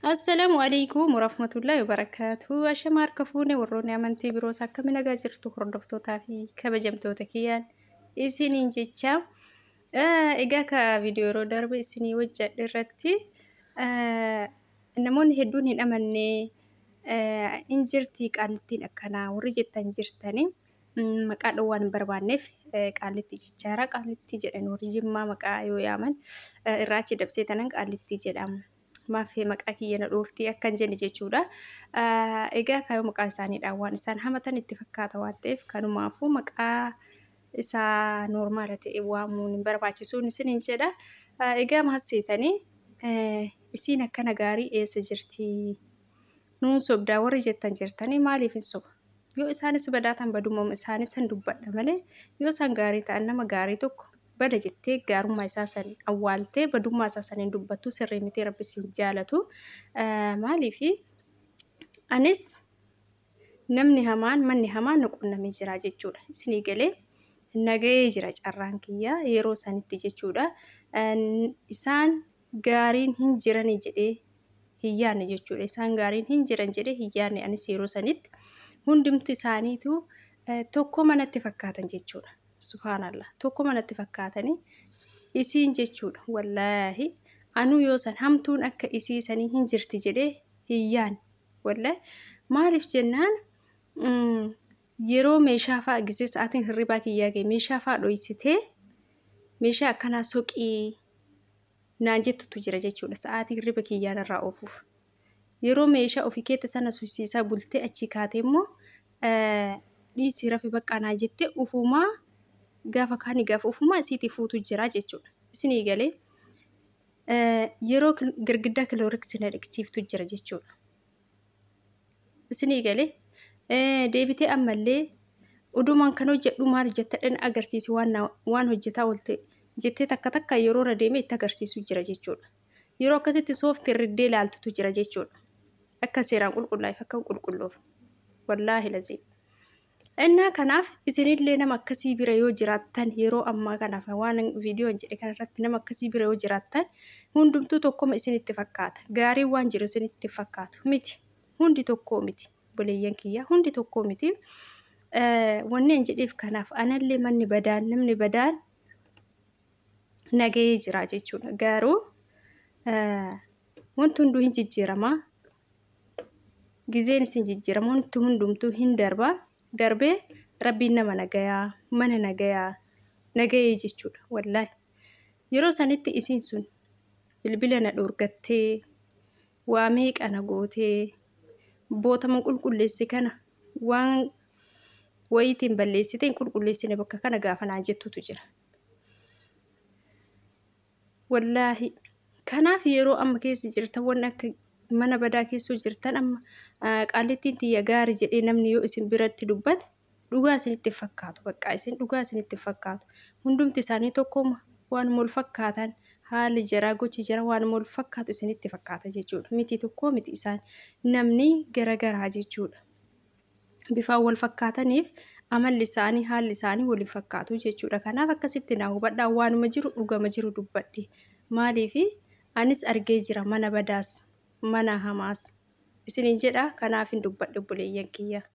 Assalaamu alaykum warahmatullahi wabarakatuh. Ashama harka fuune warroonni amantii biroos akkami nagaa jirtu hordoftootaa fi kabajamtoota kiyyaan isiniin jecha egaa ka viidiyoo yeroo darbe isinii hojjedhe irratti namoonni hedduun hin amanne injirtii qaalittiin akkanaa warri jettan jirtanii maqaa dhowwaan hin barbaanneef qaalitti jechaara qaalitti jedhan warri jimmaa maqaa yoo yaaman irraachi dabsee tanan qaalitti jedhamu. Maafii maqaa kiyyana dhooftii akkan jenne jechuudha. Egaa kaayoo maqaa isaaniidhaan waan isaan hamatan itti fakkaata waan ta'eef kanumaafuu maqaa isaa noormaala ta'e waamuun hin barbaachisuun isiniin jedha. Egaa maasseetanii isiin akkana gaarii eessa jirti? Nuun sobdaa warri jettan jirtanii maaliif hin soba? Yoo isaanis badaatan badummaa isaanis hin dubbadha malee yoo isaan gaarii ta'an nama gaarii tokko bada jettee gaarummaa isaa san awwaaltee badummaa isaa san hin dubbattu sirrii miti rabbis hin jaalatu. Maaliifi anis namni hamaan manni hamaan na qunnamee jira jechuudha. Isinii galee nagahee jira carraan kiyyaa yeroo sanitti jechuudha. Isaan gaariin hin jirani jedhee hin yaadne jechuudha. Isaan gaariin hin jiran jedhee hin yaadne anis yeroo sanitti hundumti isaaniitu tokko manatti fakkaatan jechuudha. Subhaanallah tokko manatti fakkaatanii isiin jechuudha. Wallaahi anuu yoo san hamtuun akka isii sanii hin jirti jedhee hin yaadne. Wallaahi maaliif jennaan yeroo meeshaa fa'a gisee sa'aatiin hirribaa kiyyaa ga'e meeshaa fa'a dho'isitee meeshaa akkanaa soqii naan jettutu jira jechuudha. Sa'aatii hirriba kiyyaan irraa oofuuf yeroo meeshaa ofii keetta sana suusiisaa bultee achi kaatee immoo dhiisii rafi baqqaa naa jettee ufumaa gaafa kaanii gaafa ufumaa isiitii fuutu jira jechuudha. Isinii galee yeroo girgiddaa kilooriksii na dhiqsiiftu jira jechuudha. Isinii galee deebitee ammallee odumaan kan hojjedhu maal jettadhaan agarsiisi waan hojjetaa oolte jettee takka yeroo irra deemee itti agarsiisu jira jechuudha. Yeroo akkasitti sooftii riddee ilaaltutu jira jechuudha. Akka seeraan qulqullaa'eef akka qulqulloof wallaahi laziim. Innaa kanaaf isinillee nama akkasii bira yoo jiraattan yeroo ammaa kanaaf waan viidiyoo jedhe kanarratti nama akkasii bira yoo jiraattan hundumtuu tokkoma isinitti fakkaata. Gaarii waan jiru isinitti fakkaatu miti. Hundi tokkoo miti. Buleeyyan kiyyaa hundi tokkoo miti. Wanneen jedheef kanaaf anallee manni badaan namni badaan nagahee jira jechuudha. Garuu wanti hunduu hin jijjiiramaa. Gizeen isin jijjiirama wanti hundumtuu hin darbaa. Darbee rabbiin nama nagayaa mana nagayaa nagahee jechuudha. Wallaahi yeroo sanitti isiin sun bilbila na dhorgattee waa meeqa na gootee bootama qulqulleessi kana waan wayiitiin balleessiteen qulqulleessine bakka kana gaafa naa jettutu jira. Wallaahi kanaaf yeroo amma keessa jirtan waan akka mana badaa keessoo jirtan amma qaalittiin tiyya gaarii jedhee namni yoo isin biratti dubbate dhugaa isinitti fakkaatu. Bakka isin dhugaa isinitti fakkaatu. Hundumti isaanii tokkoma waan wal fakkaatan haalli jaraa gochi jara waan wal fakkaatu isinitti fakkaata jechuudha. Miti tokkoo miti isaan namni garagaraa jechuudha. Bifaan wal fakkaataniif amalli isaanii haalli isaanii waliin fakkaatu jechuudha. Kanaaf akkasitti naa hubadhaa waanuma jiru dhugama jiru dubbadhe. Maaliifi anis argee jira mana badaas mana hamaas isiniin jedha kanaaf hin dubbadhe buleeyyan kiyya.